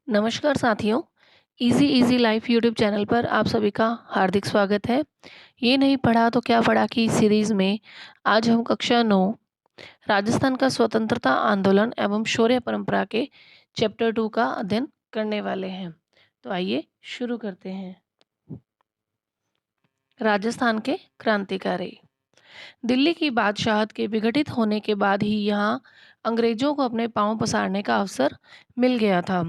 नमस्कार साथियों, easy easy life YouTube channel पर आप सभी का हार्दिक स्वागत है। ये नहीं पढ़ा तो क्या पढ़ा की सीरीज में आज हम कक्षा 9 राजस्थान का स्वतंत्रता आंदोलन एवं शौर्य परंपरा के चैप्टर 2 का अध्ययन करने वाले हैं। तो आइए शुरू करते हैं। राजस्थान के क्रांतिकारी। दिल्ली की बादशाहत के विघटित होने के बाद ही यहाँ अंग्रेजों को अपने पांव पसारने का अवसर मिल गया था।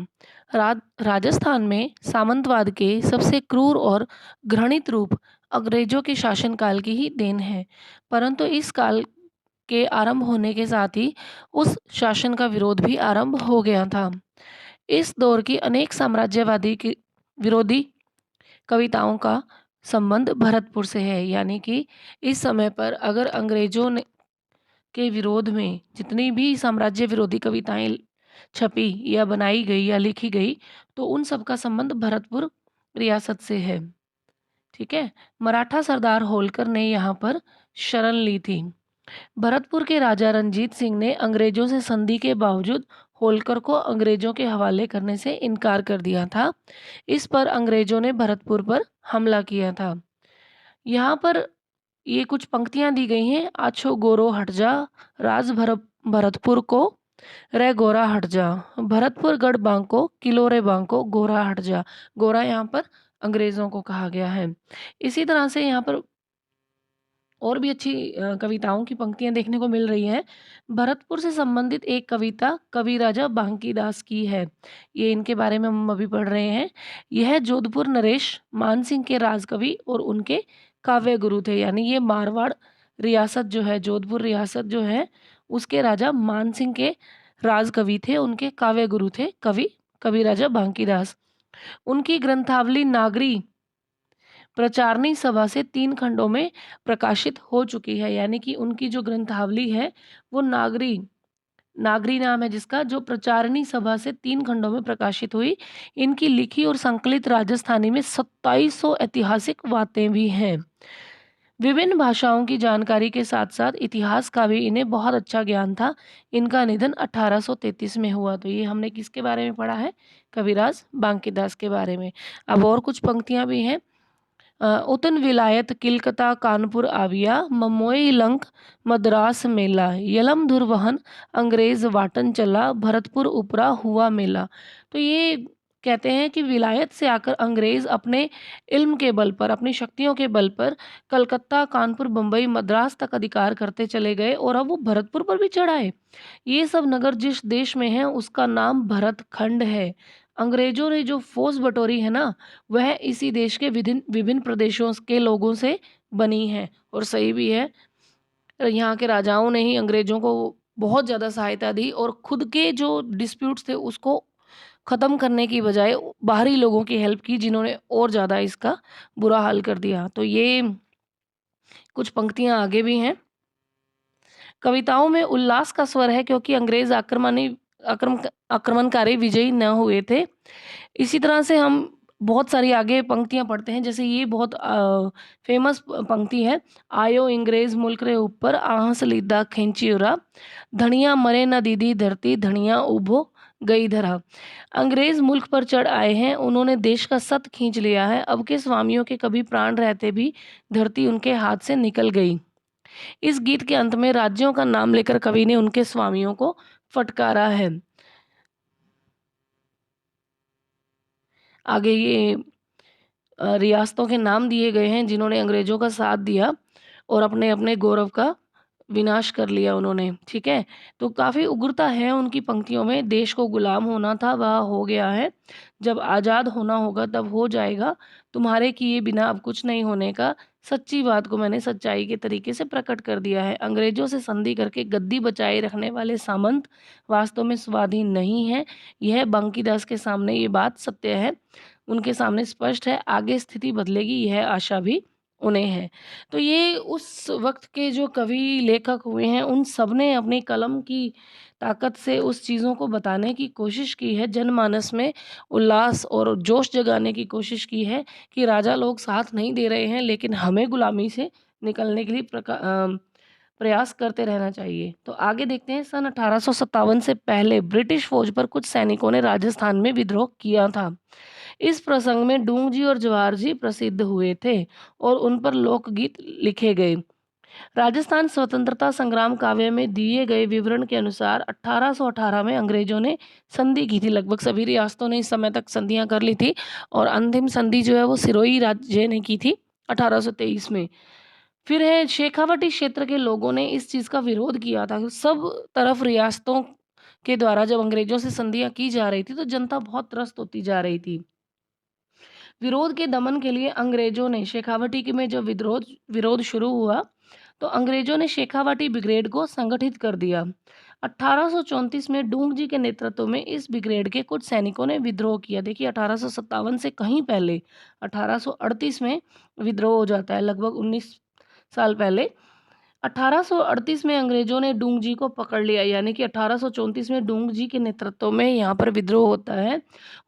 राजस्थान में सामंतवाद के सबसे क्रूर और घृणित रूप अंग्रेजों के शासनकाल की ही देन है। परंतु इस काल के आरंभ होने के साथ ही उस शासन का विरोध भी आरंभ हो गया था। इस दौर की अनेक साम्राज्यवादी की विरोधी कविताओं का संबंध भरतपुर से है। यानी कि इस समय पर अगर अंग्रेजों ने के विरोध में जितनी भी साम्राज्य विरोधी कविताएं छपी या बनाई गई या लिखी गई, तो उन सब का संबंध भरतपुर रियासत से है। ठीक है। मराठा सरदार होलकर ने यहाँ पर शरण ली थी। भरतपुर के राजा रंजीत सिंह ने अंग्रेजों से संधि के बावजूद होलकर को अंग्रेजों के हवाले करने से इनकार कर दिया था। इस पर अंग्रेजों ने भरतपुर पर हमला किया था। यहाँ पर ये कुछ पंक्तियां दी गई हैं। आछो गोरो हट जा, भरतपुर को रे गोरा हट जा, भरतपुर गढ़ बांको किलो रे बांको, गोरा हट जा। गोरा यहाँ पर अंग्रेजों को कहा गया है। इसी तरह से यहाँ पर और भी अच्छी कविताओं की पंक्तियां देखने को मिल रही हैं। भरतपुर से संबंधित एक कविता कवि राजा बांकीदास की है। ये इनके बारे में हम अभी पढ़ रहे हैं। यह जोधपुर नरेश मानसिंह के राजकवि और उनके काव्य गुरु थे। यानी ये मारवाड़ रियासत जो है, जोधपुर रियासत जो है, उसके राजा मानसिंह के राजकवि थे, उनके काव्य गुरु थे कवि कवि राजा बांकीदास। उनकी ग्रंथावली नागरी प्रचारणी सभा से 3 खंडों में प्रकाशित हो चुकी है। यानी कि उनकी जो ग्रंथावली है वो नागरी नागरी नाम है जिसका, जो प्रचारणी सभा से 3 खंडों में प्रकाशित हुई। इनकी लिखी और संकलित राजस्थानी में 2700 ऐतिहासिक बातें भी हैं। विभिन्न भाषाओं की जानकारी के साथ साथ इतिहास का भी इन्हें बहुत अच्छा ज्ञान था। इनका निधन 1833 में हुआ। तो ये हमने किसके बारे में पढ़ा है? कविराज बांकीदास के बारे में। अब और कुछ पंक्तियां भी हैं। उतन विलायत किलकता कानपुर आविया, ममोई लंक मद्रास मेला, यलम दुर्वहन अंग्रेज वाटन चला, भरतपुर उपरा हुआ मेला। तो ये कहते हैं कि विलायत से आकर अंग्रेज अपने इल्म के बल पर, अपनी शक्तियों के बल पर कलकत्ता कानपुर बम्बई मद्रास तक अधिकार करते चले गए और अब वो भरतपुर पर भी चढ़ाए। ये सब नगर जिस देश में है उसका नाम भरतखंड है। अंग्रेजों ने जो फौज बटोरी है ना, वह इसी देश के विभिन्न विभिन्न प्रदेशों के लोगों से बनी है। और सही भी है। यहाँ के राजाओं ने ही अंग्रेजों को बहुत ज़्यादा सहायता दी और खुद के जो डिस्प्यूट्स थे उसको ख़त्म करने की बजाय बाहरी लोगों की हेल्प की, जिन्होंने और ज़्यादा इसका बुरा हाल कर दिया। तो ये कुछ पंक्तियाँ आगे भी हैं। कविताओं में उल्लास का स्वर है क्योंकि अंग्रेज आक्रमणकारी विजयी न हुए थे। इसी तरह से हम बहुत सारी आगे पंक्तियां पढ़ते हैं। जैसे ये बहुत फेमस पंक्ति है। आयो इंग्रेज मुल्क रे ऊपर आहस लीदा खींची उरा, धनिया मरे न दीदी धरती धनिया उभो गई धरा। अंग्रेज मुल्क पर चढ़ आए हैं, उन्होंने देश का सत खींच लिया है। अब के स्वामियों के कभी प्राण रहते भी धरती उनके हाथ से निकल गई। इस गीत के अंत में राज्यों का नाम लेकर कवि ने उनके स्वामियों को फटकारा है। आगे ये रियासतों के नाम दिए गए हैं जिन्होंने अंग्रेजों का साथ दिया और अपने अपने गौरव का विनाश कर लिया उन्होंने। ठीक है। तो काफ़ी उग्रता है उनकी पंक्तियों में। देश को गुलाम होना था, वह हो गया है। जब आज़ाद होना होगा तब हो जाएगा। तुम्हारे किए बिना अब कुछ नहीं होने का, सच्ची बात को मैंने सच्चाई के तरीके से प्रकट कर दिया है। अंग्रेजों से संधि करके गद्दी बचाए रखने वाले सामंत वास्तव में स्वाधीन नहीं है। यह बंकीदास के सामने ये बात सत्य है, उनके सामने स्पष्ट है। आगे स्थिति बदलेगी यह आशा भी उन्हें है। तो ये उस वक्त के जो कवि लेखक हुए हैं उन सब ने अपनी कलम की ताकत से उस चीज़ों को बताने की कोशिश की है, जनमानस में उल्लास और जोश जगाने की कोशिश की है कि राजा लोग साथ नहीं दे रहे हैं, लेकिन हमें गुलामी से निकलने के लिए प्रयास करते रहना चाहिए। तो आगे देखते हैं, सन 1857 से पहले ब्रिटिश फौज पर कुछ सैनिकों ने राजस्थान में विद्रोह किया था। इस प्रसंग में डूंग जी और जवाहर जी प्रसिद्ध हुए थे और उन पर लोकगीत लिखे गए। राजस्थान स्वतंत्रता संग्राम काव्य में दिए गए विवरण के अनुसार 1818 में अंग्रेजों ने संधि की थी। लगभग सभी रियासतों ने इस समय तक संधियां कर ली थी और अंतिम संधि जो है वो सिरोही राज्य ने की थी 1823 में। फिर है शेखावटी क्षेत्र के लोगों ने इस चीज का विरोध किया था। सब तरफ रियासतों के द्वारा जब अंग्रेजों से संधियां की जा रही थी तो जनता बहुत त्रस्त होती जा रही थी। विरोध के दमन के लिए अंग्रेजों ने शेखावटी के में जब विरोध शुरू हुआ तो अंग्रेजों ने शेखावटी ब्रिगेड को संगठित कर दिया। 1834 में डूंग जी के नेतृत्व में इस ब्रिगेड के कुछ सैनिकों ने विद्रोह किया। देखिए 1857 से कहीं पहले 1838 में विद्रोह हो जाता है, लगभग 19 साल पहले। 1838 में अंग्रेजों ने डूंग जी को पकड़ लिया, यानी कि 1834 में डूंग जी के नेतृत्व में यहाँ पर विद्रोह होता है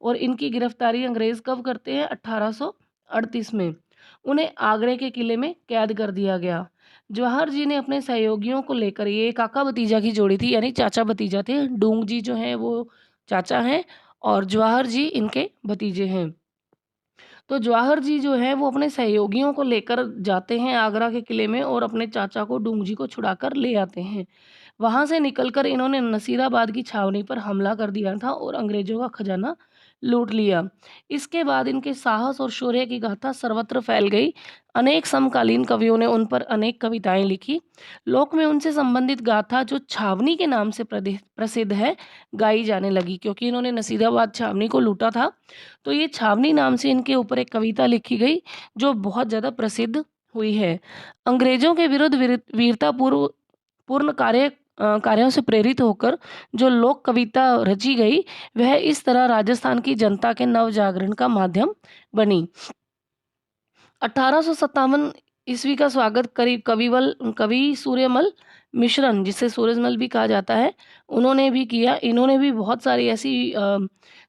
और इनकी गिरफ्तारी अंग्रेज कब करते हैं? 1838 में। उन्हें आगरे के किले में कैद कर दिया गया। जवाहर जी ने अपने सहयोगियों को लेकर, ये काका भतीजा की जोड़ी थी, यानी चाचा भतीजा थे। डूंग जी जो हैं वो चाचा हैं और जवाहर जी इनके भतीजे हैं। तो जवाहर जी जो है वो अपने सहयोगियों को लेकर जाते हैं आगरा के किले में और अपने चाचा को डूंग जी को छुड़ाकर ले आते हैं। वहां से निकलकर इन्होंने नसीराबाद की छावनी पर हमला कर दिया था और अंग्रेजों का खजाना लूट लिया। इसके बाद इनके साहस और शौर्य की गाथा सर्वत्र फैल गई। अनेक समकालीन कवियों ने उन पर अनेक कविताएं लिखी। लोक में उनसे संबंधित गाथा जो छावनी के नाम से प्रसिद्ध है गाई जाने लगी, क्योंकि इन्होंने नसीराबाद छावनी को लूटा था। तो ये छावनी नाम से इनके ऊपर एक कविता लिखी गई जो बहुत ज़्यादा प्रसिद्ध हुई है। अंग्रेजों के विरुद्ध वीरता पूर्ण कार्यों से प्रेरित होकर जो लोक कविता रची गई वह इस तरह राजस्थान की जनता के नव जागरण का माध्यम बनी। 1857 ईस्वी का स्वागत करीब कवि सूर्यमल मिश्रन, जिसे सूरजमल भी कहा जाता है, उन्होंने भी किया। इन्होंने भी बहुत सारी ऐसी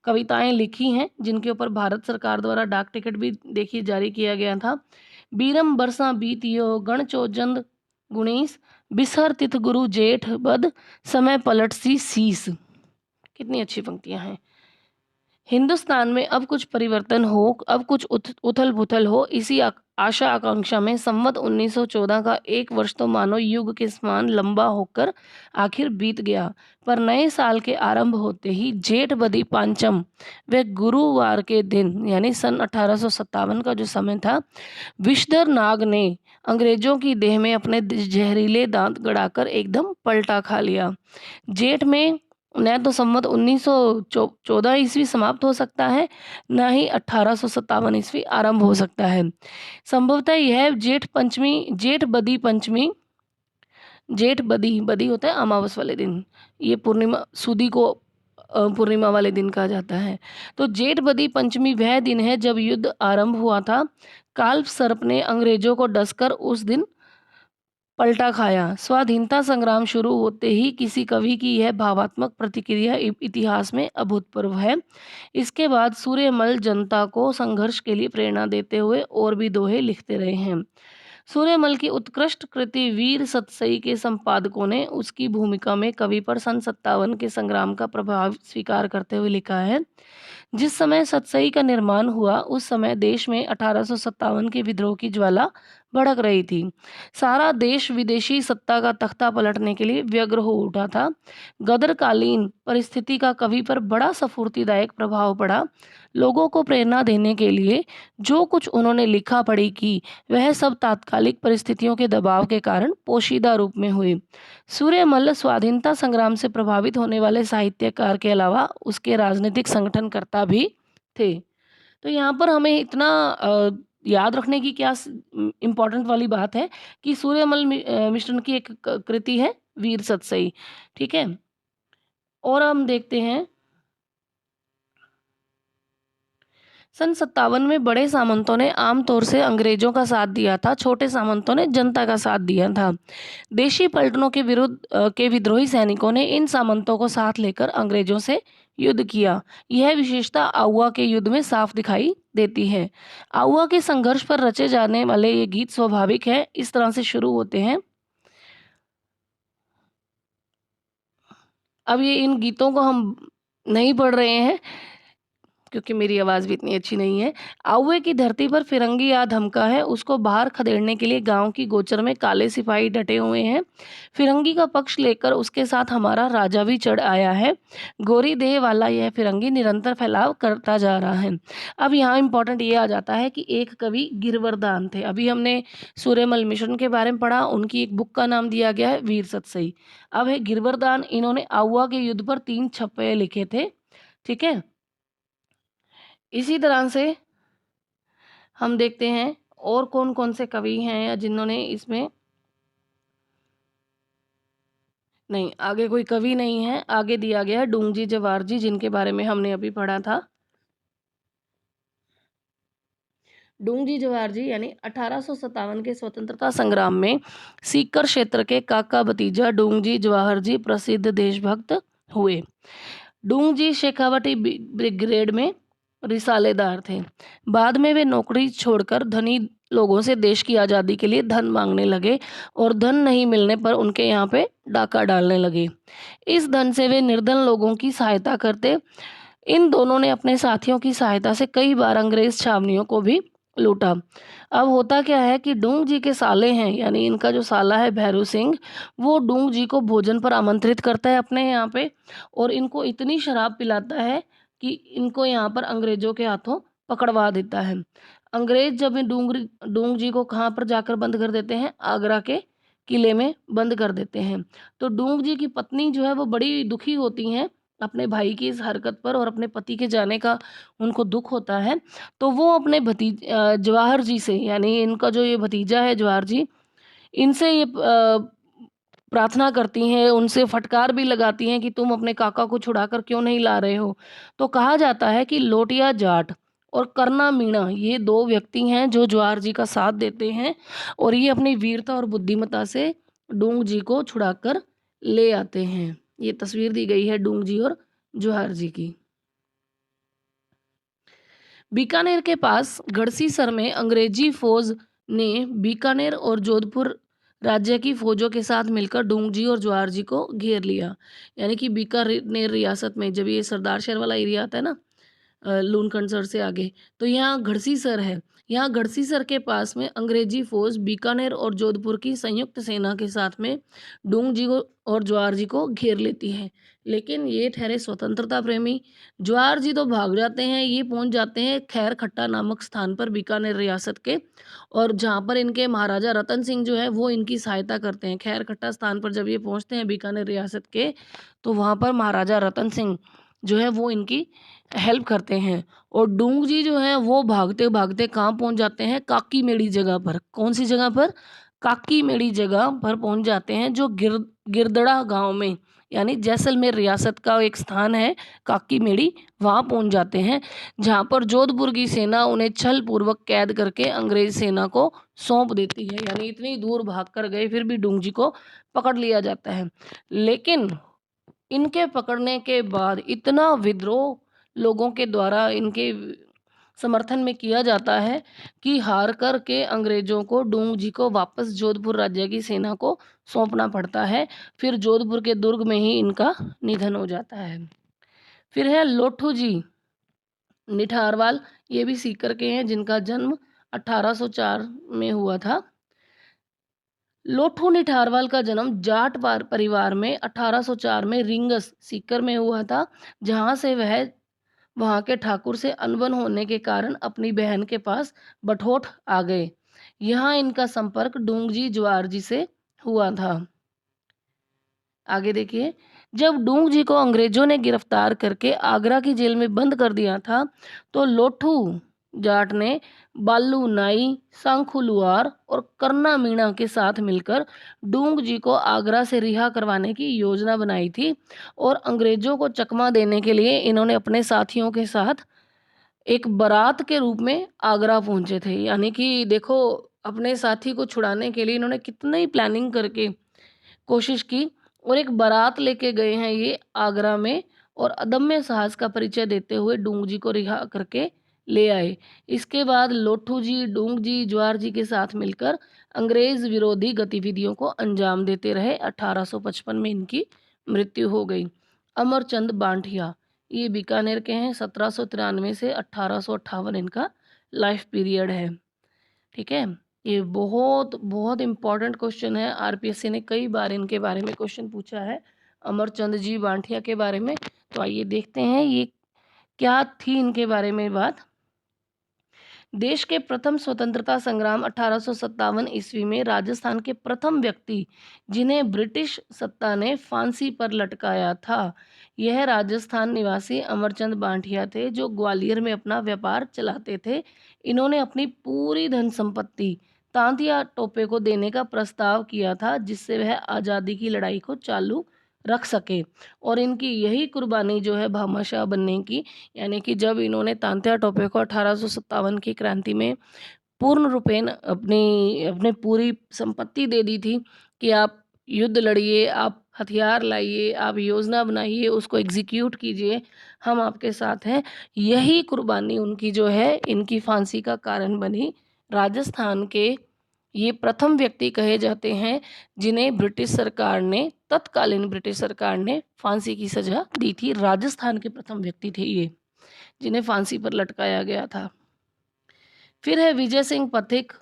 कविताएं लिखी हैं जिनके ऊपर भारत सरकार द्वारा डाक टिकट भी देखिए जारी किया गया था। बीरम बरसा बीतियो गण चोजंद गुणीस, बिसर तिथ गुरु जेठ बद, समय पलट सी शीस। कितनी अच्छी पंक्तियां हैं। हिंदुस्तान में अब कुछ परिवर्तन हो, अब कुछ उथल पुथल हो, इसी आशा आकांक्षा में संवत 1914 का एक वर्ष तो मानो युग के समान लंबा होकर आखिर बीत गया। पर नए साल के आरंभ होते ही जेठ बदी पांचम व गुरुवार के दिन, यानी सन 1857 का जो समय था, विषधर नाग ने अंग्रेजों की देह में अपने जहरीले दांत गड़ाकर एकदम पलटा खा लिया। जेठ में न तो संवत 1914 ईस्वी समाप्त हो सकता है, न ही 1857 ईस्वी आरंभ हो सकता है। संभवतः यह जेठ बदी बदी होता है अमावस वाले दिन, ये पूर्णिमा सुदी को पूर्णिमा वाले दिन कहा जाता है। तो जेठ बदी पंचमी वह दिन है जब युद्ध आरंभ हुआ था। काल सर्प ने अंग्रेजों को डसकर उस दिन पलटा खाया। स्वाधीनता संग्राम शुरू होते ही किसी कवि की यह भावात्मक प्रतिक्रिया इतिहास में अभूतपूर्व है। इसके बाद सूर्यमल जनता को संघर्ष के लिए प्रेरणा देते हुए और भी दोहे लिखते रहे हैं। सूर्यमल की उत्कृष्ट कृति वीर सतसई के संपादकों ने उसकी भूमिका में कवि पर सन 57 के संग्राम का प्रभाव स्वीकार करते हुए लिखा है। जिस समय सतसई का निर्माण हुआ उस समय देश में 1857 के विद्रोह की ज्वाला भड़क रही थी। सारा देश विदेशी सत्ता का तख्ता पलटने के लिए व्यग्र हो उठा था। गदरकालीन परिस्थिति का कवि पर बड़ा स्फूर्तिदायक प्रभाव पड़ा। लोगों को प्रेरणा देने के लिए जो कुछ उन्होंने लिखा पढ़ी की वह सब तात्कालिक परिस्थितियों के दबाव के कारण पोशीदा रूप में हुई। सूर्यमल्ल स्वाधीनता संग्राम से प्रभावित होने वाले साहित्यकार के अलावा उसके राजनीतिक संगठनकर्ता भी थे। तो यहाँ पर हमें इतना याद रखने की क्या इम्पोर्टेंट वाली बात है कि सूर्यमल मिश्रण की एक कृति है वीर सतसई। ठीक है, और हम देखते हैं सन 57 में बड़े सामंतों ने आमतौर से अंग्रेजों का साथ दिया था, छोटे सामंतों ने जनता का साथ दिया था। देशी पलटनों के विरुद्ध के विद्रोही सैनिकों ने इन सामंतों को साथ लेकर अंग्रेजों से युद्ध किया। यह विशेषता आउवा के युद्ध में साफ दिखाई देती है। आउवा के संघर्ष पर रचे जाने वाले ये गीत स्वाभाविक है, इस तरह से शुरू होते हैं। अब ये इन गीतों को हम नहीं पढ़ रहे हैं क्योंकि मेरी आवाज़ भी इतनी अच्छी नहीं है। आउए की धरती पर फिरंगी आ धमका है, उसको बाहर खदेड़ने के लिए गाँव की गोचर में काले सिपाही डटे हुए हैं। फिरंगी का पक्ष लेकर उसके साथ हमारा राजा भी चढ़ आया है। गोरी देह वाला यह फिरंगी निरंतर फैलाव करता जा रहा है। अब यहाँ इम्पोर्टेंट ये आ जाता है कि एक कवि गिरवरदान थे। अभी हमने सूर्यमल मिशन के बारे में पढ़ा, उनकी एक बुक का नाम दिया गया है वीर सतसई। अब है गिरवरदान, इन्होंने आउआ के युद्ध पर 3 छप्पे लिखे थे, ठीक है? इसी तरह से हम देखते हैं और कौन-कौन से कवि हैं या जिन्होंने इसमें नहीं, आगे कोई कवि नहीं है, आगे दिया गया है डूंगजी जवार जी जिनके बारे में हमने अभी पढ़ा था। डूंगजी जवार जी यानी 1857 के स्वतंत्रता संग्राम में सीकर क्षेत्र के काका भतीजा डूंगजी जवाहर जी प्रसिद्ध देशभक्त हुए। डूंगजी शेखावटी ब्रिगेड में रिसालेदार थे। बाद में वे नौकरी छोड़कर धनी लोगों से देश की आज़ादी के लिए धन मांगने लगे और धन नहीं मिलने पर उनके यहाँ पे डाका डालने लगे। इस धन से वे निर्धन लोगों की सहायता करते। इन दोनों ने अपने साथियों की सहायता से कई बार अंग्रेज छावनियों को भी लूटा। अब होता क्या है कि डूंग जी के साले हैं, यानी इनका जो साला है भैरू सिंह, वो डूंग जी को भोजन पर आमंत्रित करता है अपने यहाँ पे और इनको इतनी शराब पिलाता है कि इनको यहाँ पर अंग्रेजों के हाथों पकड़वा देता है। अंग्रेज जब इन डूंग जी को कहाँ पर जाकर बंद कर देते हैं, आगरा के किले में बंद कर देते हैं। तो डूंग जी की पत्नी जो है वो बड़ी दुखी होती हैं अपने भाई की इस हरकत पर और अपने पति के जाने का उनको दुख होता है। तो वो अपने जवाहर जी से, यानी इनका जो ये भतीजा है जवाहर जी, इनसे ये प्रार्थना करती हैं, उनसे फटकार भी लगाती हैं कि तुम अपने काका को छुड़ाकर क्यों नहीं ला रहे हो। तो कहा जाता है कि लोटिया जाट और करना मीणा ये 2 व्यक्ति हैं जो जवाहर जी का साथ देते हैं और ये अपनी वीरता और बुद्धिमत्ता से डूंग जी को छुड़ाकर ले आते हैं। ये तस्वीर दी गई है डूंग जी और जवाहर जी की। बीकानेर के पास गढ़सीसर में अंग्रेजी फौज ने बीकानेर और जोधपुर राज्य की फौजों के साथ मिलकर डूंगजी और जवाहर जी को घेर लिया। यानी कि बीकानेर रियासत में जब ये सरदार शहर वाला एरिया आता है ना, लूनकंसर से आगे, तो यहाँ घड़सीसर है। यहाँ घड़सीसर के पास में अंग्रेजी फौज बीकानेर और जोधपुर की संयुक्त सेना के साथ में डूंग जी को और जवाहर जी को घेर लेती है। लेकिन ये ठहरे स्वतंत्रता प्रेमी। जवाहर जी तो भाग जाते हैं, ये पहुंच जाते हैं खैर खट्टा नामक स्थान पर बीकानेर रियासत के, और जहाँ पर इनके महाराजा रतन सिंह जो है वो इनकी सहायता करते हैं। खैर खट्टा स्थान पर जब ये पहुँचते हैं बीकानेर रियासत के, तो वहाँ पर महाराजा रतन सिंह जो है वो इनकी हेल्प करते हैं। और डूंग जी जो है वो भागते भागते कहाँ पहुँच जाते हैं, काकी मेड़ी जगह पर। कौन सी जगह पर? काकी मेड़ी जगह पर पहुँच जाते हैं जो गिरदड़ा गांव में, यानी जैसलमेर रियासत का एक स्थान है काकी मेड़ी, वहाँ पहुँच जाते हैं जहाँ पर जोधपुर की सेना उन्हें छल पूर्वक कैद करके अंग्रेज सेना को सौंप देती है। यानी इतनी दूर भाग कर गए फिर भी डूंग जी को पकड़ लिया जाता है। लेकिन इनके पकड़ने के बाद इतना विद्रोह लोगों के द्वारा इनके समर्थन में किया जाता है कि हार कर के अंग्रेजों को डूंग जी को वापस जोधपुर राज्य की सेना को सौंपना पड़ता है। फिर जोधपुर के दुर्ग में ही इनका निधन हो जाता है। फिर है लोठू जी निठारवाल, ये भी सीकर के हैं जिनका जन्म 1804 में हुआ था। लोठू निठारवाल का जन्म जाट परिवार में 1804 में रिंगस सीकर में हुआ था, जहां से वह वहां के ठाकुर से अनबन होने के कारण अपनी बहन के पास बठोट आ गए। यहाँ इनका संपर्क डूंगजी जवार जी से हुआ था। आगे देखिए, जब डूंग जी को अंग्रेजों ने गिरफ्तार करके आगरा की जेल में बंद कर दिया था, तो लोठू जाट ने बालू नाई, सांखू लुआर और करना मीणा के साथ मिलकर डूंग जी को आगरा से रिहा करवाने की योजना बनाई थी और अंग्रेजों को चकमा देने के लिए इन्होंने अपने साथियों के साथ एक बारात के रूप में आगरा पहुंचे थे। यानी कि देखो, अपने साथी को छुड़ाने के लिए इन्होंने कितनी प्लानिंग करके कोशिश की और एक बारात लेके गए हैं ये आगरा में और अदम्य साहस का परिचय देते हुए डूंग जी को रिहा करके ले आए। इसके बाद लोठू जी डूंग जी जवाहर जी के साथ मिलकर अंग्रेज विरोधी गतिविधियों को अंजाम देते रहे। 1855 में इनकी मृत्यु हो गई। अमरचंद बांठिया, ये बीकानेर के हैं। 1793 से 1858 इनका लाइफ पीरियड है। ठीक है, ये बहुत बहुत इम्पॉर्टेंट क्वेश्चन है। आरपीएससी ने कई बार इनके बारे में क्वेश्चन पूछा है, अमरचंद जी बांठिया के बारे में। तो आइए देखते हैं ये क्या थी इनके बारे में बात। देश के प्रथम स्वतंत्रता संग्राम 1857 ईस्वी में राजस्थान के प्रथम व्यक्ति जिन्हें ब्रिटिश सत्ता ने फांसी पर लटकाया था, यह राजस्थान निवासी अमरचंद बांठिया थे, जो ग्वालियर में अपना व्यापार चलाते थे। इन्होंने अपनी पूरी धन संपत्ति तांतिया टोपे को देने का प्रस्ताव किया था, जिससे वह आज़ादी की लड़ाई को चालू रख सके। और इनकी यही कुर्बानी जो है भामाशाह बनने की, यानी कि जब इन्होंने तांत्या टोपे को 1857 की क्रांति में पूर्ण रूपेण अपनी अपनी पूरी संपत्ति दे दी थी कि आप युद्ध लड़िए, आप हथियार लाइए, आप योजना बनाइए, उसको एग्जीक्यूट कीजिए, हम आपके साथ हैं। यही कुर्बानी उनकी जो है इनकी फांसी का कारण बनी। राजस्थान के ये प्रथम व्यक्ति कहे जाते हैं जिन्हें ब्रिटिश सरकार ने, तत्कालीन ब्रिटिश सरकार ने फांसी की सजा दी थी। राजस्थान के प्रथम व्यक्ति थे ये जिन्हें फांसी पर लटकाया गया था। फिर है विजय सिंह पथिक।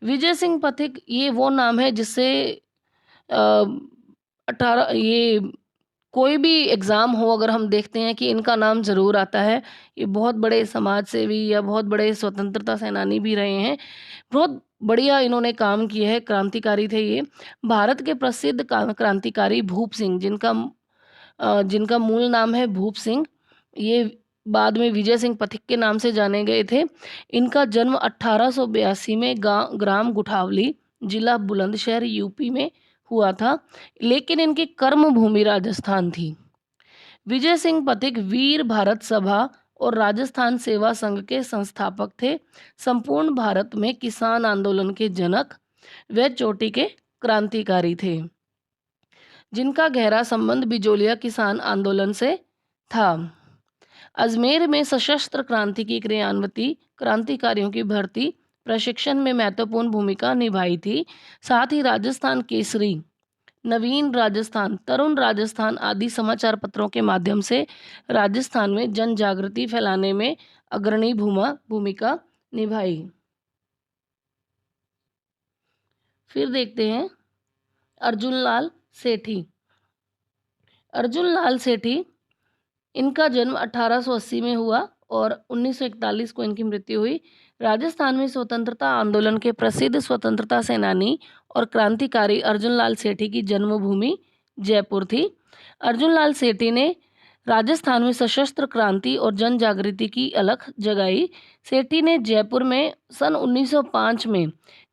विजय सिंह पथिक ये वो नाम है जिससे 18 ये कोई भी एग्ज़ाम हो अगर हम देखते हैं कि इनका नाम ज़रूर आता है। ये बहुत बड़े समाज सेवी या बहुत बड़े स्वतंत्रता सेनानी भी रहे हैं। बहुत बढ़िया इन्होंने काम किया है, क्रांतिकारी थे ये। भारत के प्रसिद्ध क्रांतिकारी भूप सिंह, जिनका मूल नाम है भूप सिंह, ये बाद में विजय सिंह पथिक के नाम से जाने गए थे। इनका जन्म 1882 में ग्राम गुठावली, जिला बुलंदशहर, यूपी में हुआ था, लेकिन इनकी कर्म भूमि राजस्थान थी। विजय सिंह पथिक वीर भारत सभा और राजस्थान सेवा संघ के संस्थापक थे। संपूर्ण भारत में किसान आंदोलन के जनक व चोटी के क्रांतिकारी थे, जिनका गहरा संबंध बिजोलिया किसान आंदोलन से था। अजमेर में सशस्त्र क्रांति की क्रियान्विति, क्रांतिकारियों की भर्ती, प्रशिक्षण में महत्वपूर्ण भूमिका निभाई थी। साथ ही राजस्थान केसरी, नवीन राजस्थान, तरुण राजस्थान आदि समाचार पत्रों के माध्यम से राजस्थान में जन जागृति फैलाने में अग्रणी भूमिका निभाई। फिर देखते हैं अर्जुन लाल सेठी। अर्जुन लाल सेठी, इनका जन्म 1880 में हुआ और 1941 को इनकी मृत्यु हुई। राजस्थान में स्वतंत्रता आंदोलन के प्रसिद्ध स्वतंत्रता सेनानी और क्रांतिकारी अर्जुन लाल सेठी की जन्मभूमि जयपुर थी। अर्जुन लाल सेठी ने राजस्थान में सशस्त्र क्रांति और जन जागृति की अलख जगाई। सेठी ने जयपुर में सन 1905 में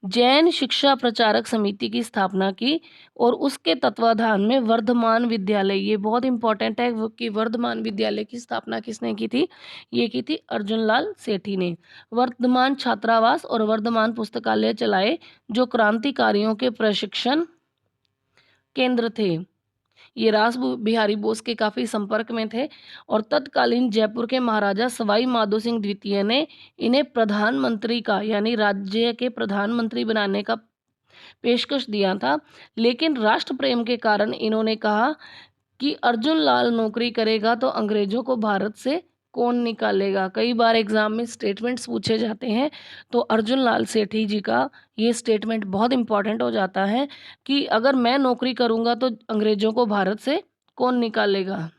जैन शिक्षा प्रचारक समिति की स्थापना की और उसके तत्वाधान में वर्धमान विद्यालय, ये बहुत इंपॉर्टेंट है कि वर्धमान विद्यालय की स्थापना किसने की थी, ये की थी अर्जुन लाल सेठी ने। वर्धमान छात्रावास और वर्धमान पुस्तकालय चलाए, जो क्रांतिकारियों के प्रशिक्षण केंद्र थे। ये रास बिहारी बोस के काफ़ी संपर्क में थे और तत्कालीन जयपुर के महाराजा सवाई माधो सिंह द्वितीय ने इन्हें प्रधानमंत्री का, यानी राज्य के प्रधानमंत्री बनाने का पेशकश दिया था। लेकिन राष्ट्र प्रेम के कारण इन्होंने कहा कि अर्जुन लाल नौकरी करेगा तो अंग्रेजों को भारत से कौन निकालेगा। कई बार एग्जाम में स्टेटमेंट्स पूछे जाते हैं, तो अर्जुन लाल सेठी जी का ये स्टेटमेंट बहुत इंपॉर्टेंट हो जाता है कि अगर मैं नौकरी करूंगा तो अंग्रेजों को भारत से कौन निकालेगा।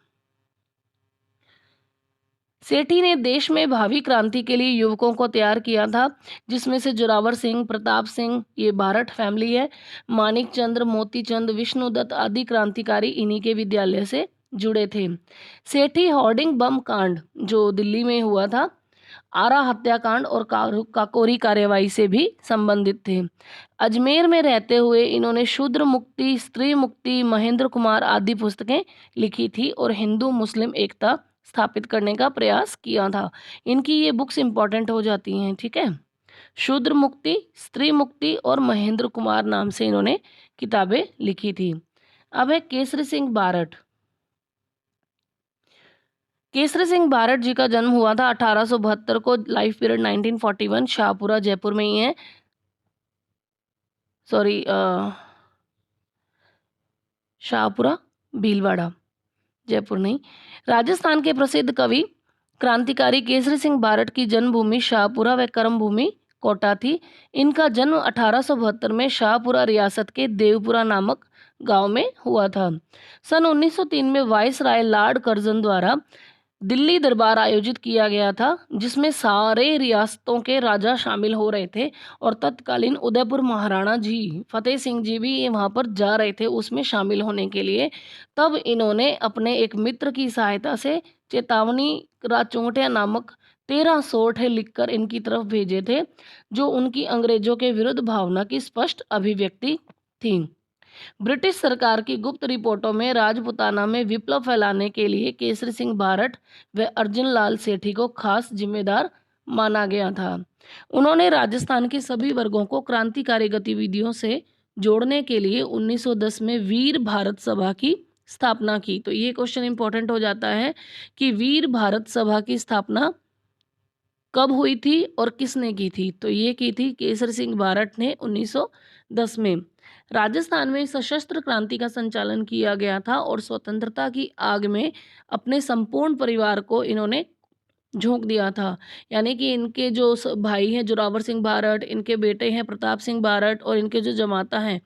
सेठी ने देश में भावी क्रांति के लिए युवकों को तैयार किया था, जिसमें से जोरावर सिंह, प्रताप सिंह, ये बारठ फैमिली है, मानिक चंद्र, मोती चंद, विष्णुदत्त आदि क्रांतिकारी इन्हीं के विद्यालय से जुड़े थे। सेठी होर्डिंग बम कांड जो दिल्ली में हुआ था, आरा हत्याकांड और काकोरी कार्यवाही से भी संबंधित थे। अजमेर में रहते हुए इन्होंने शूद्र मुक्ति, स्त्री मुक्ति, महेंद्र कुमार आदि पुस्तकें लिखी थी और हिंदू मुस्लिम एकता स्थापित करने का प्रयास किया था। इनकी ये बुक्स इंपॉर्टेंट हो जाती हैं, ठीक है। शूद्र मुक्ति, स्त्री मुक्ति और महेंद्र कुमार नाम से इन्होंने किताबें लिखी थी। अब है केसरी सिंह बारठ। केसरी सिंह बारठ जी का जन्म हुआ था 1872 को, लाइफ पीरियड 1941, शाहपुरा जयपुर में ही है। सॉरी, शाहपुरा भीलवाड़ा। जयपुर नहीं। राजस्थान के प्रसिद्ध कवि क्रांतिकारी केसरी सिंह बारट की जन्मभूमि शाहपुरा व कर्मभूमि कोटा थी। इनका जन्म 1872 में शाहपुरा रियासत के देवपुरा नामक गांव में हुआ था। सन 1903 में वायसराय लॉर्ड कर्जन द्वारा दिल्ली दरबार आयोजित किया गया था, जिसमें सारे रियासतों के राजा शामिल हो रहे थे और तत्कालीन उदयपुर महाराणा जी फतेह सिंह जी भी वहाँ पर जा रहे थे उसमें शामिल होने के लिए। तब इन्होंने अपने एक मित्र की सहायता से चेतावनी राचौंटिया नामक 13 सोरठे लिखकर इनकी तरफ भेजे थे, जो उनकी अंग्रेजों के विरुद्ध भावना की स्पष्ट अभिव्यक्ति थी। ब्रिटिश सरकार की गुप्त रिपोर्टों में राजपुताना में विप्लव फैलाने के लिए केसरी सिंह बारट व अर्जुन लाल सेठी को खास जिम्मेदार माना गया था। उन्होंने राजस्थान के सभी वर्गों को क्रांतिकारी गतिविधियों से जोड़ने के लिए 1910 में वीर भारत सभा की स्थापना की। तो ये क्वेश्चन इंपॉर्टेंट हो जाता है कि वीर भारत सभा की स्थापना कब हुई थी और किसने की थी। तो ये की थी केसरी सिंह बारट ने 1910 में। राजस्थान में सशस्त्र क्रांति का संचालन किया गया था और स्वतंत्रता की आग में अपने संपूर्ण परिवार को इन्होंने झोंक दिया था। यानी कि इनके जो भाई हैं जोरावर सिंह बारट, इनके बेटे हैं प्रताप सिंह बारट और इनके जो जमाता हैं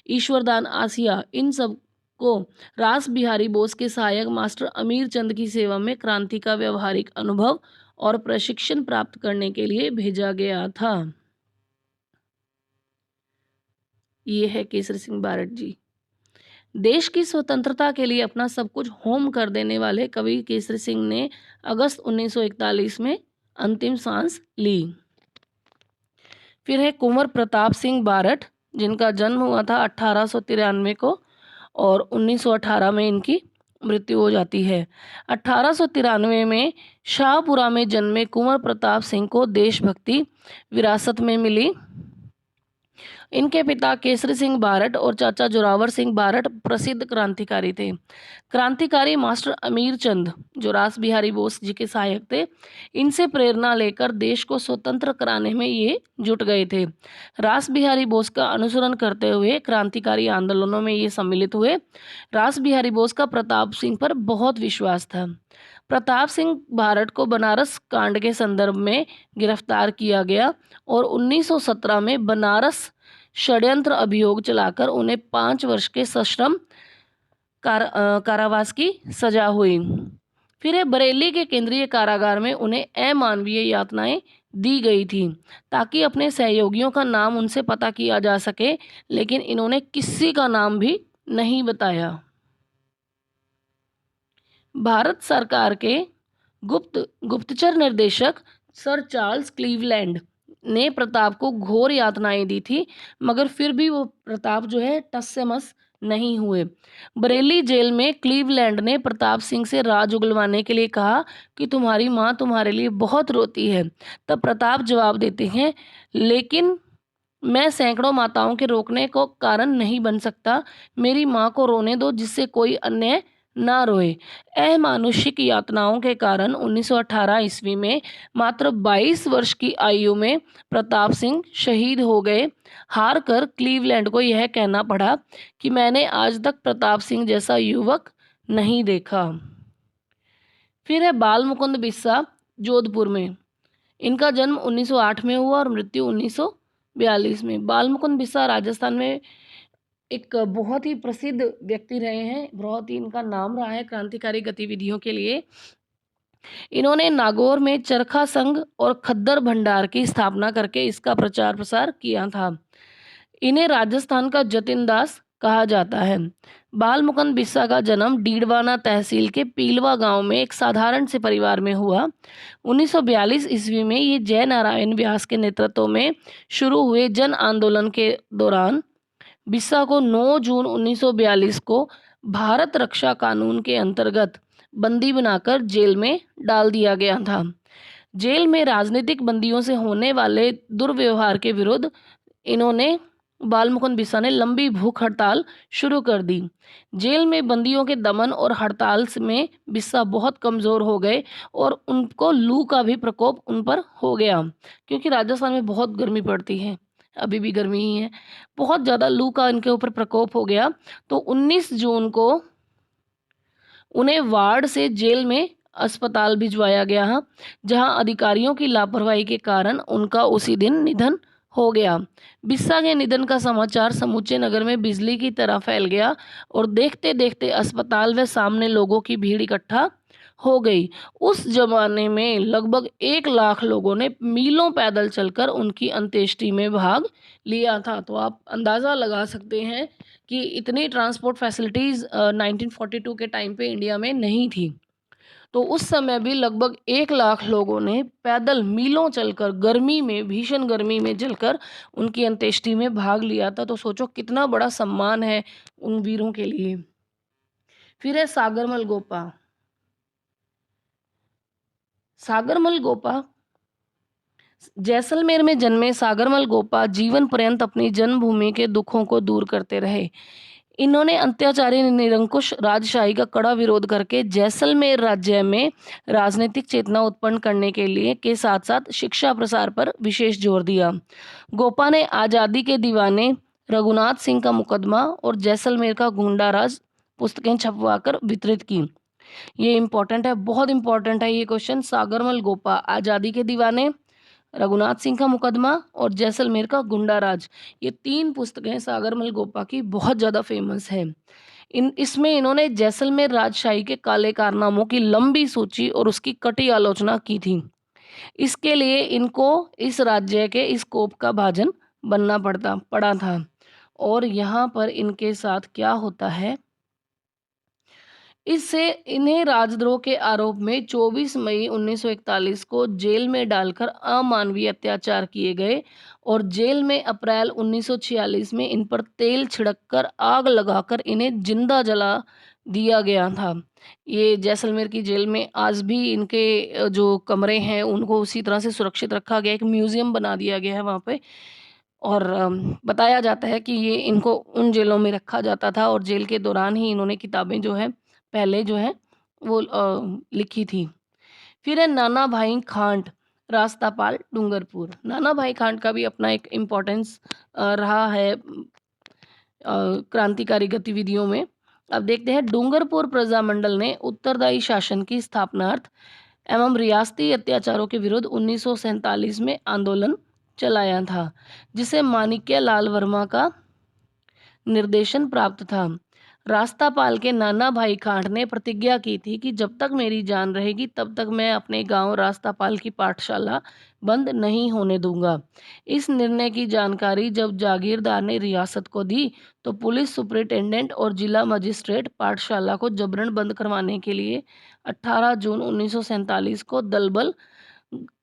ईश्वरदान आसिया, इन सब को रास बिहारी बोस के सहायक मास्टर अमीर चंद की सेवा में क्रांति का व्यवहारिक अनुभव और प्रशिक्षण प्राप्त करने के लिए भेजा गया था। ये है केसरी सिंह बारट जी। देश की स्वतंत्रता के लिए अपना सब कुछ होम कर देने वाले कवि केसरी सिंह ने अगस्त 1941 में अंतिम सांस ली। फिर है कुंवर प्रताप सिंह बारट, जिनका जन्म हुआ था 1893 को और 1918 में इनकी मृत्यु हो जाती है। 1893 में शाहपुरा में जन्मे कुंवर प्रताप सिंह को देशभक्ति विरासत में मिली। इनके पिता केसरी सिंह बारट और चाचा जोरावर सिंह बारट प्रसिद्ध क्रांतिकारी थे। क्रांतिकारी मास्टर अमीर चंद, जो रास बिहारी बोस जी के सहायक थे, इनसे प्रेरणा लेकर देश को स्वतंत्र कराने में ये जुट गए थे। रास बिहारी बोस का अनुसरण करते हुए क्रांतिकारी आंदोलनों में ये सम्मिलित हुए। रास बिहारी बोस का प्रताप सिंह पर बहुत विश्वास था। प्रताप सिंह बारट को बनारस कांड के संदर्भ में गिरफ्तार किया गया और 1917 में बनारस षड्यंत्र अभियोग चलाकर उन्हें 5 वर्ष के सश्रम कारावास की सजा हुई। फिर बरेली के केंद्रीय कारागार में उन्हें अमानवीय यातनाएं दी गई थी ताकि अपने सहयोगियों का नाम उनसे पता किया जा सके, लेकिन इन्होंने किसी का नाम भी नहीं बताया। भारत सरकार के गुप्तचर निर्देशक सर चार्ल्स क्लीवलैंड ने प्रताप को घोर यातनाएं दी थी, मगर फिर भी वो प्रताप जो है टस से मस नहीं हुए। बरेली जेल में क्लीवलैंड ने प्रताप सिंह से राज उगलवाने के लिए कहा कि तुम्हारी माँ तुम्हारे लिए बहुत रोती है। तब प्रताप जवाब देते हैं, लेकिन मैं सैकड़ों माताओं के रोकने को कारण नहीं बन सकता। मेरी माँ को रोने दो जिससे कोई अन्य ना रोए। अमानुषिक यातनाओं के कारण 1918 ईस्वी में मात्र 22 वर्ष की आयु में प्रताप सिंह शहीद हो गए। हार कर क्लीवलैंड को यह कहना पड़ा कि मैंने आज तक प्रताप सिंह जैसा युवक नहीं देखा। फिर है बाल मुकुंद बिस्सा, जोधपुर में। इनका जन्म 1908 में हुआ और मृत्यु 1942 में। बाल मुकुंद बिस्सा राजस्थान में एक बहुत ही प्रसिद्ध व्यक्ति रहे हैं, बहुत ही इनका नाम रहा है क्रांतिकारी गतिविधियों के लिए। इन्होंने नागौर में चरखा संघ और खद्दर भंडार की स्थापना करके इसका प्रचार प्रसार किया था। इन्हें राजस्थान का जतिन दास कहा जाता है। बाल मुकुंद बिस्सा का जन्म डीडवाना तहसील के पीलवा गांव में एक साधारण से परिवार में हुआ। 1942 ईस्वी में ये जय नारायण व्यास के नेतृत्व में शुरू हुए जन आंदोलन के दौरान बिस्सा को 9 जून 1942 को भारत रक्षा कानून के अंतर्गत बंदी बनाकर जेल में डाल दिया गया था। जेल में राजनीतिक बंदियों से होने वाले दुर्व्यवहार के विरुद्ध इन्होंने बाल मुकुंद बिस्सा ने लंबी भूख हड़ताल शुरू कर दी। जेल में बंदियों के दमन और हड़ताल में बिस्सा बहुत कमज़ोर हो गए और उनको लू का भी प्रकोप उन पर हो गया, क्योंकि राजस्थान में बहुत गर्मी पड़ती है, अभी भी गर्मी ही है। बहुत ज़्यादा लू का इनके ऊपर प्रकोप हो गया। तो 19 जून को उन्हें वार्ड से जेल में अस्पताल भिजवाया गया, जहां अधिकारियों की लापरवाही के कारण उनका उसी दिन निधन हो गया। बिस्सा के निधन का समाचार समूचे नगर में बिजली की तरह फैल गया और देखते देखते अस्पताल व सामने लोगों की भीड़ इकट्ठा हो गई। उस जमाने में लगभग 1 लाख लोगों ने मीलों पैदल चलकर उनकी अंत्येष्टि में भाग लिया था। तो आप अंदाज़ा लगा सकते हैं कि इतनी ट्रांसपोर्ट फैसिलिटीज़ 1942 के टाइम पे इंडिया में नहीं थी। तो उस समय भी लगभग 1 लाख लोगों ने पैदल मीलों चलकर गर्मी में, भीषण गर्मी में जलकर उनकी अंत्येष्टि में भाग लिया था। तो सोचो कितना बड़ा सम्मान है उन वीरों के लिए। फिर है सागरमल गोपा। सागरमल गोपा जैसलमेर में जन्मे सागरमल गोपा जीवन पर्यंत अपनी जन्मभूमि के दुखों को दूर करते रहे। इन्होंने अत्याचारी निरंकुश राजशाही का कड़ा विरोध करके जैसलमेर राज्य में राजनीतिक चेतना उत्पन्न करने के लिए के साथ साथ शिक्षा प्रसार पर विशेष जोर दिया। गोपा ने आज़ादी के दीवाने, रघुनाथ सिंह का मुकदमा और जैसलमेर का गुंडा राज पुस्तकें छपवाकर वितरित की। ये इम्पोर्टेंट है, बहुत इम्पोर्टेंट है ये क्वेश्चन। सागरमल गोपा, आज़ादी के दीवाने, रघुनाथ सिंह का मुकदमा और जैसलमेर का गुंडा राज, ये 3 पुस्तकें सागरमल गोपा की बहुत ज़्यादा फेमस है। इसमें इन्होंने जैसलमेर राजशाही के काले कारनामों की लंबी सूची और उसकी कटी आलोचना की थी। इसके लिए इनको इस राज्य के स्कोप का भाजन बनना पड़ा था। और यहाँ पर इनके साथ क्या होता है, इससे इन्हें राजद्रोह के आरोप में 24 मई 1941 को जेल में डालकर अमानवीय अत्याचार किए गए और जेल में अप्रैल 1946 में इन पर तेल छिड़ककर आग लगाकर इन्हें जिंदा जला दिया गया था। ये जैसलमेर की जेल में आज भी इनके जो कमरे हैं उनको उसी तरह से सुरक्षित रखा गया, एक म्यूजियम बना दिया गया है वहाँ पे। और बताया जाता है कि ये इनको उन जेलों में रखा जाता था और जेल के दौरान ही इन्होंने किताबें जो है पहले जो है वो लिखी थी। फिर है नाना भाई खांट, रास्तापाल डूंगरपुर। नाना भाई खांट का भी अपना एक इम्पोर्टेंस रहा है क्रांतिकारी गतिविधियों में। अब देखते हैं, डूंगरपुर प्रजामंडल ने उत्तरदायी शासन की स्थापनार्थ एवं रियासती अत्याचारों के विरुद्ध 1947 में आंदोलन चलाया था, जिसे माणिक्य लाल वर्मा का निर्देशन प्राप्त था। रास्तापाल के नाना भाई खांट ने प्रतिज्ञा की थी कि जब तक मेरी जान रहेगी तब तक मैं अपने गांव रास्तापाल की पाठशाला बंद नहीं होने दूंगा। इस निर्णय की जानकारी जब जागीरदार ने रियासत को दी तो पुलिस सुपरिटेंडेंट और जिला मजिस्ट्रेट पाठशाला को जबरन बंद करवाने के लिए 18 जून 1947 को दलबल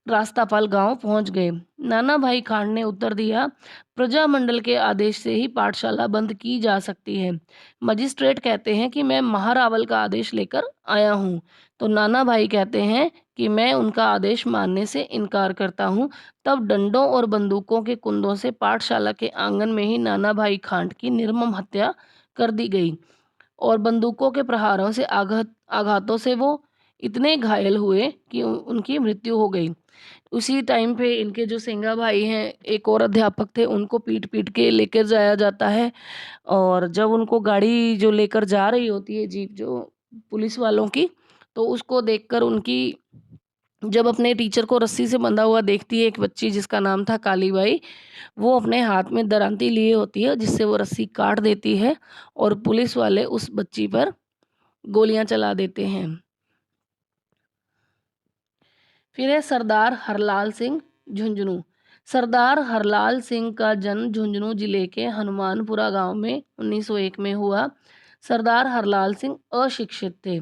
रास्तापाल गांव पहुंच गए। नाना भाई खांड ने उत्तर दिया, प्रजामंडल के आदेश से ही पाठशाला बंद की जा सकती है। मजिस्ट्रेट कहते हैं कि मैं महारावल का आदेश लेकर आया हूं। तो नाना भाई कहते हैं कि मैं उनका आदेश मानने से इनकार करता हूं। तब डंडों और बंदूकों के कुंदों से पाठशाला के आंगन में ही नाना भाई खांड की निर्मम हत्या कर दी गई और बंदूकों के प्रहारों से आघातों से वो इतने घायल हुए कि उनकी मृत्यु हो गई। उसी टाइम पे इनके जो सेंगा भाई हैं, एक और अध्यापक थे, उनको पीट पीट के लेकर जाया जाता है। और जब उनको गाड़ी जो लेकर जा रही होती है, जीप जो पुलिस वालों की, तो उसको देखकर उनकी जब अपने टीचर को रस्सी से बंधा हुआ देखती है एक बच्ची जिसका नाम था काली बाई, वो अपने हाथ में दरांती लिए होती है जिससे वो रस्सी काट देती है और पुलिस वाले उस बच्ची पर गोलियां चला देते हैं। फिर है सरदार हरलाल सिंह झुंझुनू। सरदार हरलाल सिंह का जन्म झुंझुनू जिले के हनुमानपुरा गांव में 1901 में हुआ। सरदार हरलाल सिंह अशिक्षित थे।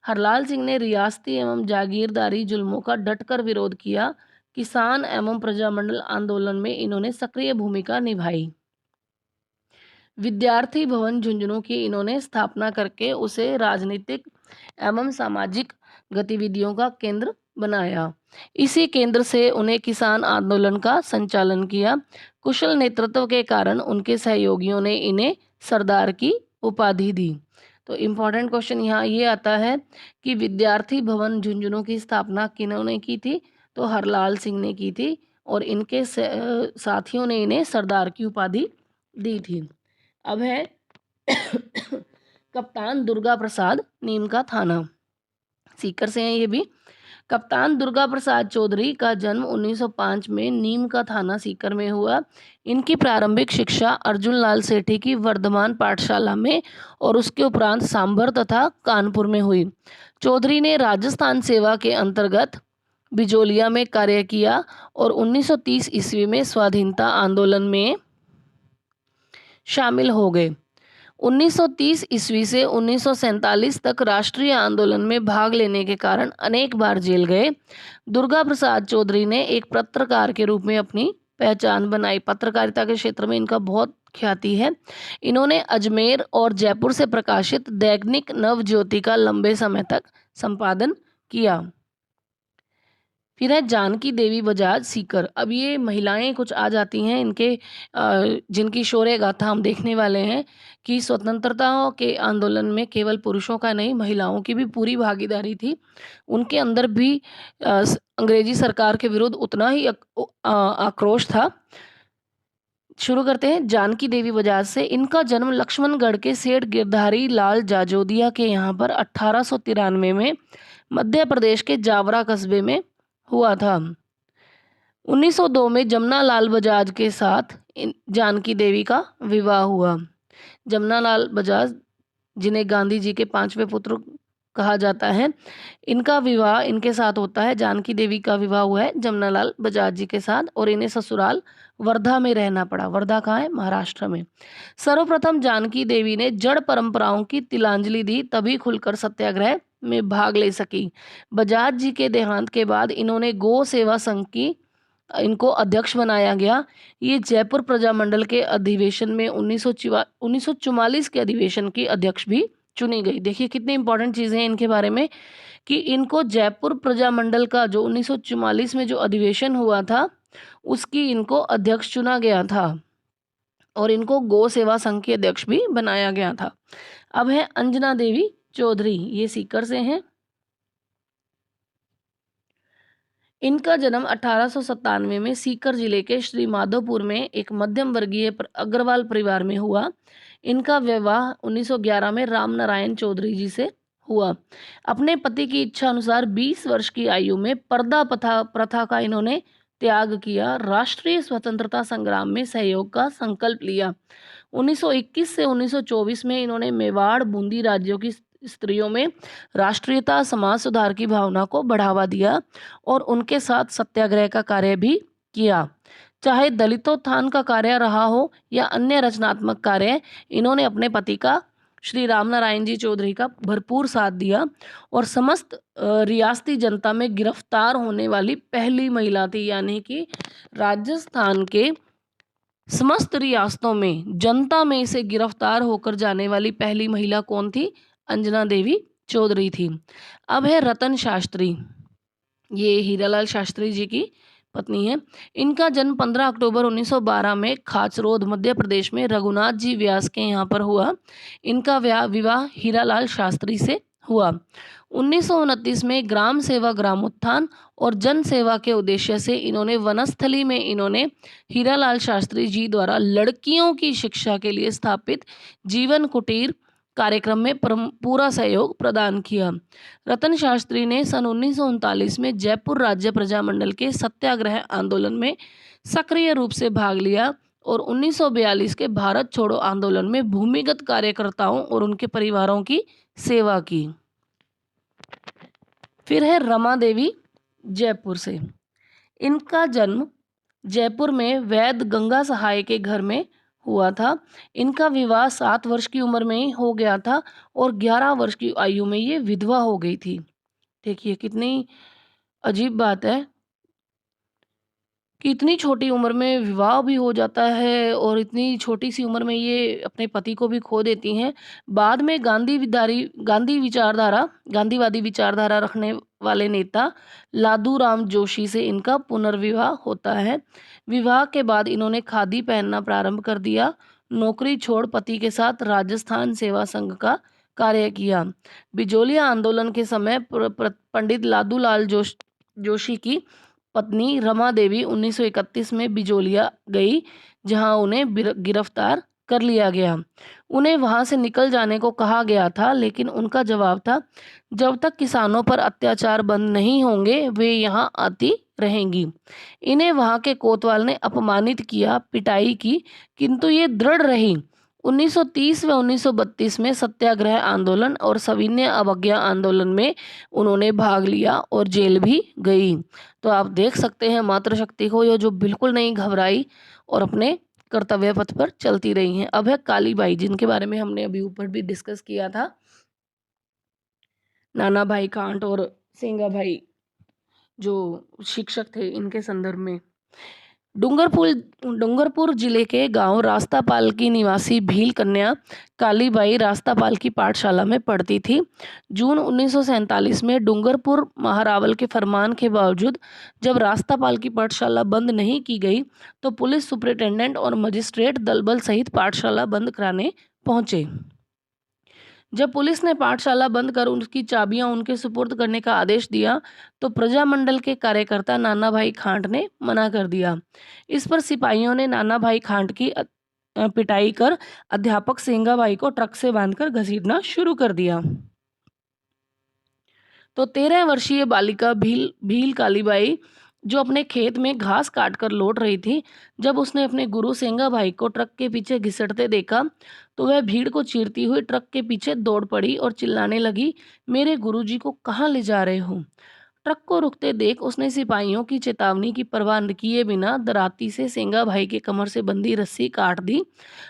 हरलाल सिंह ने रियासती एवं जागीरदारी जुल्मों का डटकर विरोध किया। किसान एवं प्रजामंडल आंदोलन में इन्होंने सक्रिय भूमिका निभाई। विद्यार्थी भवन झुंझुनू की इन्होंने स्थापना करके उसे राजनीतिक एवं सामाजिक गतिविधियों का केंद्र बनाया। इसी केंद्र से उन्हें किसान आंदोलन का संचालन किया। कुशल नेतृत्व के कारण उनके सहयोगियों ने इन्हें सरदार की उपाधि दी। तो इम्पोर्टेंट क्वेश्चन यहाँ ये आता है कि विद्यार्थी भवन झुंझुनू की स्थापना किन्होंने की थी? तो हरलाल सिंह ने की थी और इनके साथियों ने इन्हें सरदार की उपाधि दी थी। अब है कप्तान दुर्गा प्रसाद नीम का थाना, सीकर से हैं ये भी। कप्तान दुर्गा प्रसाद चौधरी का जन्म 1905 में नीम का थाना सीकर में हुआ। इनकी प्रारंभिक शिक्षा अर्जुन लाल सेठी की वर्धमान पाठशाला में और उसके उपरांत सांभर तथा कानपुर में हुई। चौधरी ने राजस्थान सेवा के अंतर्गत बिजोलिया में कार्य किया और 1930 ईस्वी में स्वाधीनता आंदोलन में शामिल हो गए। 1930 ईस्वी से 1947 तक राष्ट्रीय आंदोलन में भाग लेने के कारण अनेक बार जेल गए। दुर्गा प्रसाद चौधरी ने एक पत्रकार के रूप में अपनी पहचान बनाई। पत्रकारिता के क्षेत्र में इनका बहुत ख्याति है। इन्होंने अजमेर और जयपुर से प्रकाशित दैनिक नवज्योति का लंबे समय तक संपादन किया। फिर है जानकी देवी बजाज सीकर। अब ये महिलाएं कुछ आ जाती हैं इनके जिनकी शौर्य गाथा हम देखने वाले हैं कि स्वतंत्रता के आंदोलन में केवल पुरुषों का नहीं, महिलाओं की भी पूरी भागीदारी थी। उनके अंदर भी अंग्रेजी सरकार के विरुद्ध उतना ही आक्रोश था। शुरू करते हैं जानकी देवी बजाज से। इनका जन्म लक्ष्मणगढ़ के सेठ गिरधारी लाल जाजोदिया के यहाँ पर 1893 में मध्य प्रदेश के जावरा कस्बे में हुआ था। 1902 में जमना लाल बजाज के साथ जानकी देवी का विवाह हुआ। जमना लाल बजाज, जिन्हें गांधी जी के 5वें पुत्र कहा जाता है, इनका विवाह इनके साथ होता है। जानकी देवी का विवाह हुआ है जमना लाल बजाज जी के साथ और इन्हें ससुराल वर्धा में रहना पड़ा। वर्धा कहाँ है? महाराष्ट्र में। सर्वप्रथम जानकी देवी ने जड़ परंपराओं की तिलांजलि दी, तभी खुलकर सत्याग्रह में भाग ले सकी। बजाज जी के देहांत के बाद इन्होंने गौ सेवा संघ की इनको अध्यक्ष बनाया गया। ये जयपुर प्रजामंडल के अधिवेशन में 1944 के अधिवेशन की अध्यक्ष भी चुनी गई। देखिए कितनी इंपॉर्टेंट चीज़ें हैं इनके बारे में कि इनको जयपुर प्रजामंडल का जो 1944 में जो अधिवेशन हुआ था उसकी इनको अध्यक्ष चुना गया था और इनको गौ सेवा संघ के अध्यक्ष भी बनाया गया था। अब है अंजना देवी चौधरी, ये सीकर से हैं। इनका जन्म 1897 में सीकर जिले के श्री माधोपुर में एक मध्यम वर्गीय अग्रवाल परिवार में हुआ। इनका विवाह 1911 में राम नारायण चौधरी जी से हुआ। अपने पति की इच्छा अनुसार 20 वर्ष की आयु में पर्दा प्रथा का इन्होंने त्याग किया। राष्ट्रीय स्वतंत्रता संग्राम में सहयोग का संकल्प लिया। 1921 से 1924 में इन्होंने मेवाड़, बूंदी राज्यों की स्त्रियों में राष्ट्रीयता, समाज सुधार की भावना को बढ़ावा दिया और उनके साथ सत्याग्रह का कार्य भी किया। चाहे दलितोत्थान का कार्य रहा हो या अन्य रचनात्मक कार्य, इन्होंने अपने पति का, श्री राम नारायण जी चौधरी का भरपूर साथ दिया और समस्त रियासती जनता में गिरफ्तार होने वाली पहली महिला थी। यानी कि राजस्थान के समस्त रियासतों में जनता में से गिरफ्तार होकर जाने वाली पहली महिला कौन थी? अंजना देवी चौधरी थी। अब है रतन शास्त्री, ये हीरालाल शास्त्री जी की पत्नी है। इनका जन्म 15 अक्टूबर 1912 में खाचरोद मध्य प्रदेश में रघुनाथ जी व्यास के यहाँ पर हुआ। इनका विवाह हीरालाल शास्त्री से हुआ। 1929 में ग्राम सेवा, ग्रामोत्थान और जन सेवा के उद्देश्य से इन्होंने वनस्थली में हीरालाल शास्त्री जी द्वारा लड़कियों की शिक्षा के लिए स्थापित जीवन कुटीर कार्यक्रम में पूरा सहयोग प्रदान किया। रतन शास्त्री ने सन 1939 में जयपुर राज्य प्रजामंडल के सत्याग्रह आंदोलन में सक्रिय रूप से भाग लिया और 1942 के भारत छोड़ो आंदोलन में भूमिगत कार्यकर्ताओं और उनके परिवारों की सेवा की। फिर है रमा देवी जयपुर से। इनका जन्म जयपुर में वैद गंगा सहाय के घर में हुआ था। इनका विवाह 7 वर्ष की उम्र में ही हो गया था और 11 वर्ष की आयु में ये विधवा हो गई थी। देखिए कितनी अजीब बात है कि इतनी छोटी उम्र में विवाह भी हो जाता है और इतनी छोटी सी उम्र में ये अपने पति को भी खो देती हैं। बाद में गांधीवादी विचारधारा रखने वाले नेता लादूराम जोशी से इनका पुनर्विवाह होता है। विवाह के बाद इन्होंने खादी पहनना प्रारंभ कर दिया। नौकरी छोड़ पति के साथ राजस्थान सेवा संघ का कार्य किया। बिजोलिया आंदोलन के समय पंडित लादूलाल जोशी की पत्नी रमा देवी 1931 में बिजोलिया गई, जहां उन्हें गिरफ्तार कर लिया गया। उन्हें वहां से निकल जाने को कहा गया था, लेकिन उनका जवाब था, जब तक किसानों पर अत्याचार बंद नहीं होंगे वे यहाँ आती रहेंगी। इन्हें वहां के कोतवाल ने अपमानित किया, पिटाई की, किंतु ये दृढ़ रही। 1930 व 1932 में सत्याग्रह आंदोलन और सविनय अवज्ञा आंदोलन में उन्होंने भाग लिया और जेल भी गई। तो आप देख सकते हैं मातृशक्ति को, ये जो बिल्कुल नहीं घबराई और अपने कर्तव्य पथ पर चलती रही हैं। अब है कालीबाई, जिनके बारे में हमने अभी ऊपर भी डिस्कस किया था। नाना भाई कांट और सेंगा भाई जो शिक्षक थे, इनके संदर्भ में। डूंगरपुर डूंगरपुर जिले के गांव रास्तापाल की निवासी भील कन्या कालीबाई रास्तापाल की पाठशाला में पढ़ती थी। जून 1947 में डूंगरपुर महारावल के फरमान के बावजूद जब रास्तापाल की पाठशाला बंद नहीं की गई, तो पुलिस सुपरिटेंडेंट और मजिस्ट्रेट दलबल सहित पाठशाला बंद कराने पहुंचे। जब पुलिस ने पाठशाला बंद कर उसकी चाबियां उनके सुपुर्द करने का आदेश दिया, तो प्रजामंडल के कार्यकर्ता नाना भाई खांट ने मना कर दिया। इस पर सिपाहियों ने नाना भाई खांट की पिटाई कर अध्यापक सेंगाबाई को ट्रक से बांधकर घसीटना शुरू कर दिया। तो 13 वर्षीय बालिका भील भील कालीबाई, जो अपने खेत में घास काटकर लौट रही थी, जब उसने अपने गुरु सेंगाभाई को ट्रक के पीछे घिसटते देखा, तो वह भीड़ को चीरती हुई ट्रक के पीछे दौड़ पड़ी और चिल्लाने लगी, मेरे गुरुजी को कहाँ ले जा रहे हो? ट्रक को रुकते देख उसने सिपाहियों की चेतावनी की परवाह न किए बिना दराती से सेंगाभाई के कमर से बंधी रस्सी काट दी,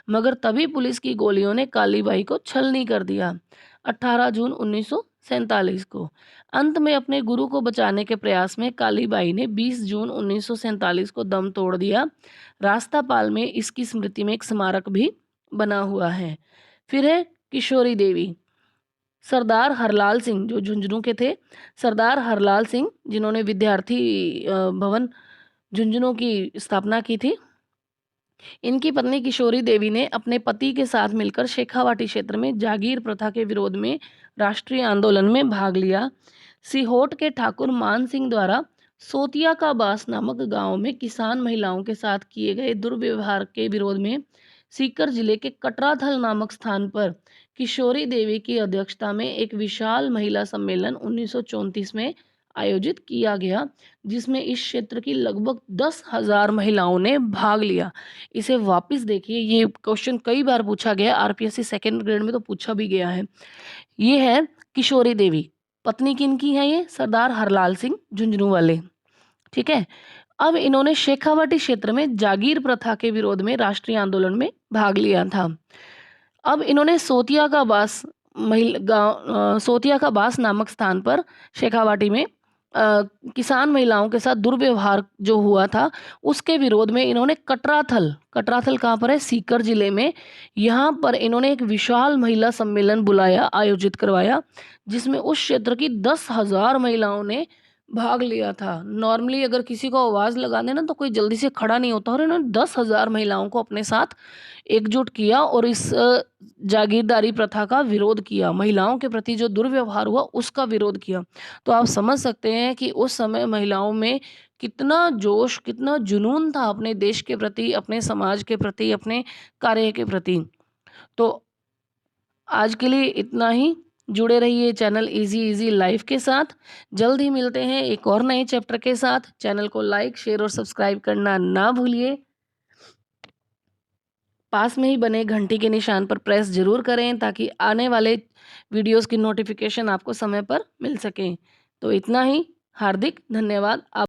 मगर तभी पुलिस की गोलियों ने कालीबाई को छलनी कर दिया। 18 जून 1947 को अंत में अपने गुरु को बचाने के प्रयास में कालीबाई ने 20 जून 1947 को दम तोड़ दिया। रास्तापाल में इसकी स्मृति में एक स्मारक भी बना हुआ है। फिर है किशोरी देवी। सरदार हरलाल सिंह, जो झुंझुनू के थे, सरदार हरलाल सिंह, जिन्होंने विद्यार्थी भवन झुंझुनू की स्थापना की थी, इनकी पत्नी किशोरी देवी ने अपने पति के साथ मिलकर शेखावाटी क्षेत्र में जागीर प्रथा के विरोध में राष्ट्रीय आंदोलन में भाग लिया। सीहोट के ठाकुर मान सिंह द्वारा सोतिया का बास नामक गांव में किसान महिलाओं के साथ किए गए दुर्व्यवहार के विरोध में सीकर जिले के कटराथल नामक स्थान पर किशोरी देवी की अध्यक्षता में एक विशाल महिला सम्मेलन 1934 में आयोजित किया गया, जिसमें इस क्षेत्र की लगभग 10,000 महिलाओं ने भाग लिया। इसे वापस देखिए, ये क्वेश्चन कई बार पूछा गया, आरपीएससी सेकेंड ग्रेड में तो पूछा भी गया है। ये है किशोरी देवी, पत्नी किनकी है? ये सरदार हरलाल सिंह झुंझुनू वाले। ठीक है। अब इन्होंने शेखावाटी क्षेत्र में जागीर प्रथा के विरोध में राष्ट्रीय आंदोलन में भाग लिया था। अब इन्होंने सोतिया का बास सोतिया का बास नामक स्थान पर शेखावाटी में किसान महिलाओं के साथ दुर्व्यवहार जो हुआ था, उसके विरोध में इन्होंने कटराथल कहाँ पर है? सीकर जिले में। यहाँ पर इन्होंने एक विशाल महिला सम्मेलन बुलाया, आयोजित करवाया, जिसमें उस क्षेत्र की 10,000 महिलाओं ने भाग लिया था। नॉर्मली अगर किसी को आवाज़ लगा देना तो कोई जल्दी से खड़ा नहीं होता, और इन्होंने 10,000 महिलाओं को अपने साथ एकजुट किया और इस जागीरदारी प्रथा का विरोध किया, महिलाओं के प्रति जो दुर्व्यवहार हुआ उसका विरोध किया। तो आप समझ सकते हैं कि उस समय महिलाओं में कितना जोश, कितना जुनून था अपने देश के प्रति, अपने समाज के प्रति, अपने कार्य के प्रति। तो आज के लिए इतना ही। जुड़े रहिए चैनल इजी इजी लाइफ के साथ। जल्द ही मिलते हैं एक और नए चैप्टर के साथ। चैनल को लाइक, शेयर और सब्सक्राइब करना ना भूलिए। पास में ही बने घंटी के निशान पर प्रेस जरूर करें, ताकि आने वाले वीडियोस की नोटिफिकेशन आपको समय पर मिल सके। तो इतना ही। हार्दिक धन्यवाद। आप